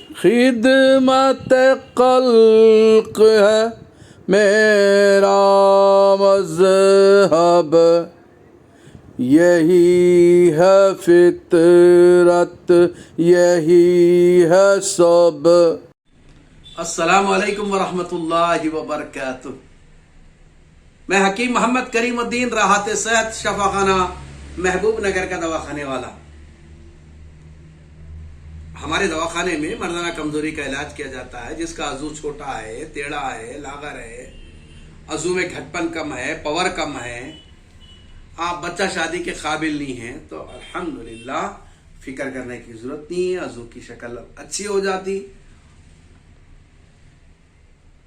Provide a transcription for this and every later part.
खिदमत खल्क है मेरा मज़हब, यही है फितरत, यही है सब। अस्सलामु अलैकुम वरहमतुल्लाहि वबरकातुह। मैं हकीम मोहम्मद करीमुद्दीन राहत सेहत शफाखाना महबूब नगर का दवाखाने वाला। हमारे दवाखाने में मर्दाना कमजोरी का इलाज किया जाता है, जिसका अजू छोटा है, टेढ़ा है, लागर है, अजू में घटपन कम है, पावर कम है, आप बच्चा शादी के काबिल नहीं हैं, तो अल्हम्दुलिल्लाह फिक्र करने की जरूरत नहीं है। अजू की शक्ल अच्छी हो जाती।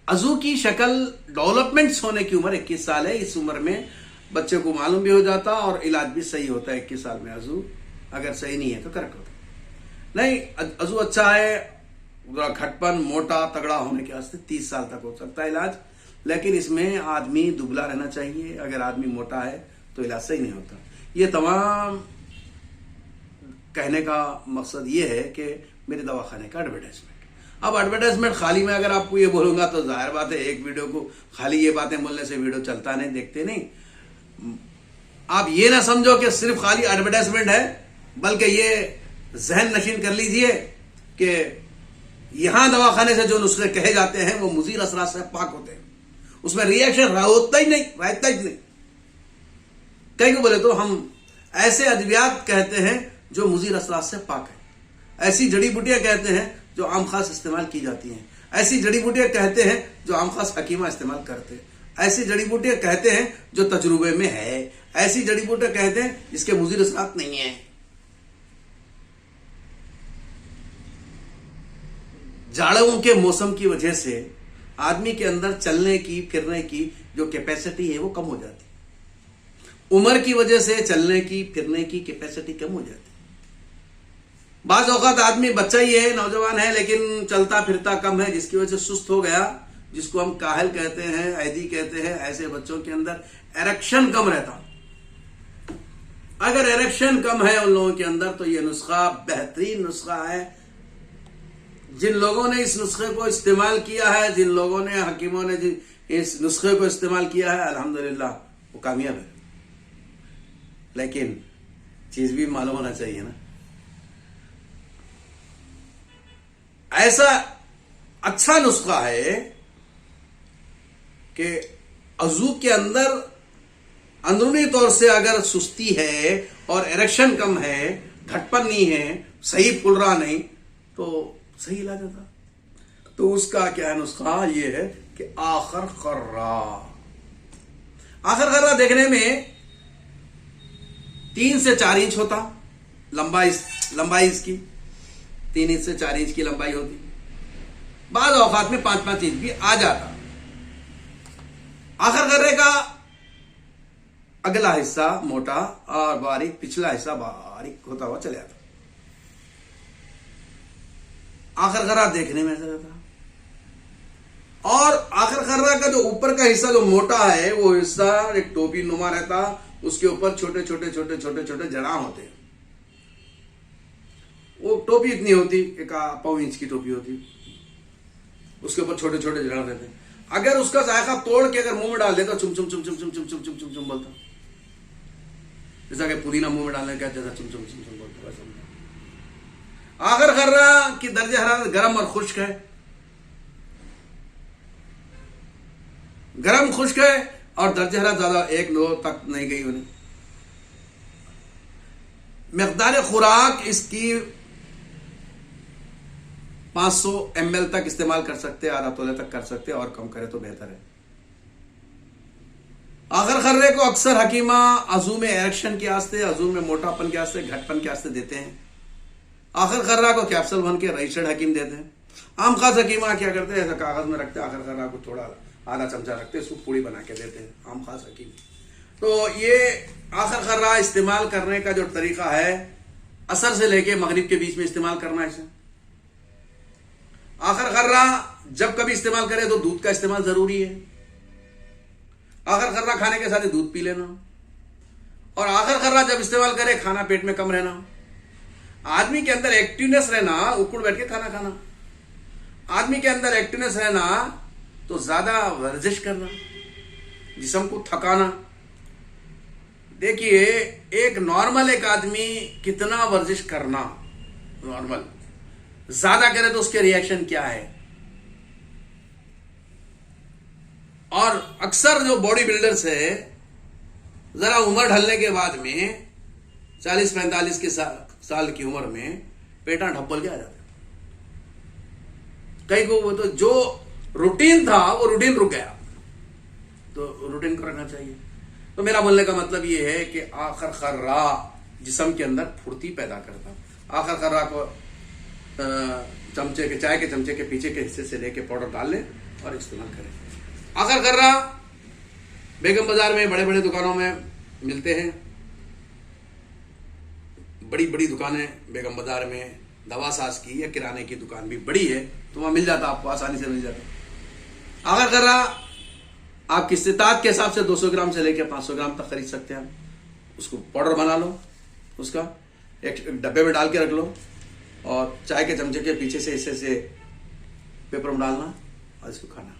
अजू की शक्ल डेवलपमेंट्स होने की उम्र 21 साल है। इस उम्र में बच्चे को मालूम भी हो जाता और इलाज भी सही होता है। 21 साल में अजू अगर सही नहीं है तो करेक्ट होता नहीं। अजू अच्छा है, घटपन मोटा तगड़ा होने के वास्ते 30 साल तक हो सकता है इलाज, लेकिन इसमें आदमी दुबला रहना चाहिए। अगर आदमी मोटा है तो इलाज सही नहीं होता। ये तमाम कहने का मकसद ये है कि मेरे दवाखाने का एडवर्टाइजमेंट। अब एडवर्टाइजमेंट खाली में अगर आपको ये बोलूंगा तो जाहिर बात है एक वीडियो को खाली ये बातें बोलने से वीडियो चलता नहीं, देखते नहीं। आप ये ना समझो कि सिर्फ खाली एडवर्टाइजमेंट है, बल्कि ये जहन नशीन कर लीजिए कि यहां दवाखाने से जो नुस्खे कहे जाते हैं वो मुजीर असरात से पाक होते हैं। उसमें रिएक्शन रहता ही नहीं। कई को बोले तो हम ऐसे अद्वियात कहते हैं जो मुजीर असरात से पाक है। ऐसी जड़ी बूटियां कहते हैं जो आम खास इस्तेमाल की जाती हैं। ऐसी जड़ी बूटियां कहते हैं जो आम खास हकीमा इस्तेमाल करते हैं। ऐसी जड़ी बूटियां कहते हैं जो तजुर्बे में है। ऐसी जड़ी बूटियां कहते हैं जिसके मुजीर असरात नहीं है। जाड़ों के मौसम की वजह से आदमी के अंदर चलने की फिरने की जो कैपेसिटी है वो कम हो जाती है। उम्र की वजह से चलने की फिरने की कैपेसिटी कम हो जाती है। बाज़ औक़ात आदमी बच्चा ही है, नौजवान है, लेकिन चलता फिरता कम है, जिसकी वजह से सुस्त हो गया, जिसको हम काहल कहते हैं, ऐदी कहते हैं। ऐसे बच्चों के अंदर एरेक्शन कम रहता। अगर एरेक्शन कम है उन लोगों के अंदर तो यह नुस्खा बेहतरीन नुस्खा है। जिन लोगों ने इस नुस्खे को इस्तेमाल किया है, जिन लोगों ने हकीमों ने इस नुस्खे को इस्तेमाल किया है, अल्हम्दुलिल्लाह वो कामयाब है। लेकिन चीज भी मालूम होना चाहिए ना। ऐसा अच्छा नुस्खा है कि अजू के अंदर अंदरूनी तौर से अगर सुस्ती है और एरेक्शन कम है, घटपन नहीं है, सही फूल रहा नहीं, तो सही इलाज होता। तो उसका क्या नुस्खा ये है कि आखर खर्रा। आखर खर्रा देखने में 3 से 4 इंच होता लंबाई इसकी 3 इंच से 4 इंच की लंबाई होती। बाद औकात में 5-5 इंच भी आ जाता। आखर खर्रे का अगला हिस्सा मोटा और बारीक, पिछला हिस्सा बारीक होता हुआ चले जाता। आखिर खर्रा देखने में ऐसा रहता और आखिर खर्रा का जो ऊपर का हिस्सा जो मोटा है वो हिस्सा एक टोपी नुमा रहता। उसके ऊपर छोटे छोटे जड़ां होते हैं। वो टोपी इतनी होती, 1.25 इंच की टोपी होती, उसके ऊपर छोटे छोटे जड़ां रहते हैं। अगर उसका जायका तोड़ के अगर मुंह में डाल दे तो चुम चुम चुम चुम चुम चुम चुम चुम चुम चुम बोलता। जैसा कि पुदीना मुंह में डालने का जैसा चुम चुम चुम चुम बोलता वैसा। आखिर खर्रा की दर्जे हरारत गर्म और खुश्क है। गर्म खुश्क है और दर्जे हरारत ज्यादा 1-2 तक नहीं गई उन्हें। मिकदार खुराक इसकी 500 ml तक इस्तेमाल कर सकते हैं, आधा तोले तक कर सकते हैं, और कम करे तो बेहतर है। आखिर खर्रे को अक्सर हकीमा अजू में एरेक्शन के वास्ते, अजू में मोटापन के वास्ते, घटपन के वास्ते देते हैं। आखिर खर्रा को कैप्सूल बन के रजिस्टर्ड हकीम देते हैं। आम खास हकीमा क्या करते हैं, ऐसा कागज में रखते हैं, आखिर खर्रा को थोड़ा आधा चमचा रखते हैं, उसको पूड़ी बना के देते हैं आम खास हकीम। तो ये आखिर खर्रा इस्तेमाल करने का जो तरीका है, असर से लेके मगरिब के बीच में इस्तेमाल करना है इसे। आखिर खर्रा जब कभी इस्तेमाल करें तो दूध का इस्तेमाल जरूरी है। आखिर खर्रा खाने के साथ ही दूध पी लेना, और आखिर खर्रा जब इस्तेमाल करे खाना पेट में कम रहना, आदमी के अंदर एक्टिवनेस रहना, उकड़ बैठ के खाना खाना। आदमी के अंदर एक्टिवनेस रहना तो ज्यादा वर्जिश करना, जिस्म को थकाना। देखिए एक नॉर्मल एक आदमी कितना वर्जिश करना, नॉर्मल ज्यादा करे तो उसके रिएक्शन क्या है। और अक्सर जो बॉडी बिल्डर्स है जरा उम्र ढलने के बाद में 40-45 के साल की उम्र में पेटा ढप्पल के आ जाते, कई को वो तो जो रूटीन था वो रूटीन रुक गया, तो रूटीन को रखना चाहिए। तो मेरा बोलने का मतलब ये है कि आखिर खर्रा जिस्म के अंदर फुर्ती पैदा करता। आखिर खर्रा को चमचे के चाय के चमचे के पीछे के हिस्से से लेके पाउडर डाल लें और इस्तेमाल करें। आखिर खर्रा बेगम बाजार में बड़े बड़े दुकानों में मिलते हैं, बड़ी बड़ी दुकानें बेगम बाजार में दवा साज की या किराने की दुकान भी बड़ी है तो वहां मिल जाता, आपको आसानी से मिल जाता। आखिर खर्रा आपकी इस्तिताअत के हिसाब से 200 ग्राम से लेकर 500 ग्राम तक खरीद सकते हैं। उसको पाउडर बना लो, उसका एक डब्बे में डाल के रख लो और चाय के चमचे के पीछे से हिस्से से पेपर में डालना और इसको खाना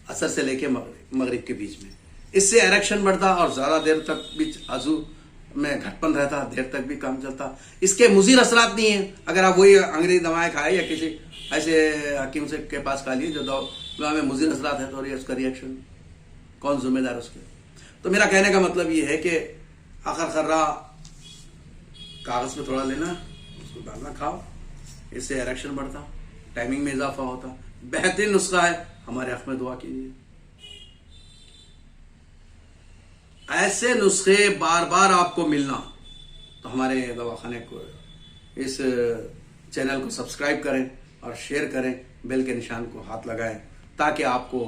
असर से लेके मगरिब के बीच में। इससे इरेक्शन बढ़ता और ज्यादा देर तक भी आजू में घटपन रहता, देर तक भी काम चलता। इसके मुज़िर असरात नहीं है। अगर आप वही अंग्रेजी दवाएं खाए या किसी ऐसे हकीम से के पास खा लिए जो दवा में मुज़िर असरात है, तो उसका रिएक्शन कौन जिम्मेदार उसके। तो मेरा कहने का मतलब ये है कि आखिर खर्रा कागज में थोड़ा लेना, उसको डालना, खाओ, इससे इरेक्शन बढ़ता, टाइमिंग में इजाफा होता। बेहतरीन नुस्खा है, हमारे हक में दुआ कीजिए। ऐसे नुस्खे बार बार आपको मिलना तो हमारे दवाखाने को, इस चैनल को सब्सक्राइब करें और शेयर करें, बेल के निशान को हाथ लगाएं ताकि आपको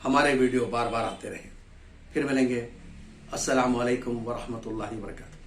हमारे वीडियो बार बार आते रहें। फिर मिलेंगे। अस्सलामु अलैकुम वरहमतुल्लाहि वबरकातुहू।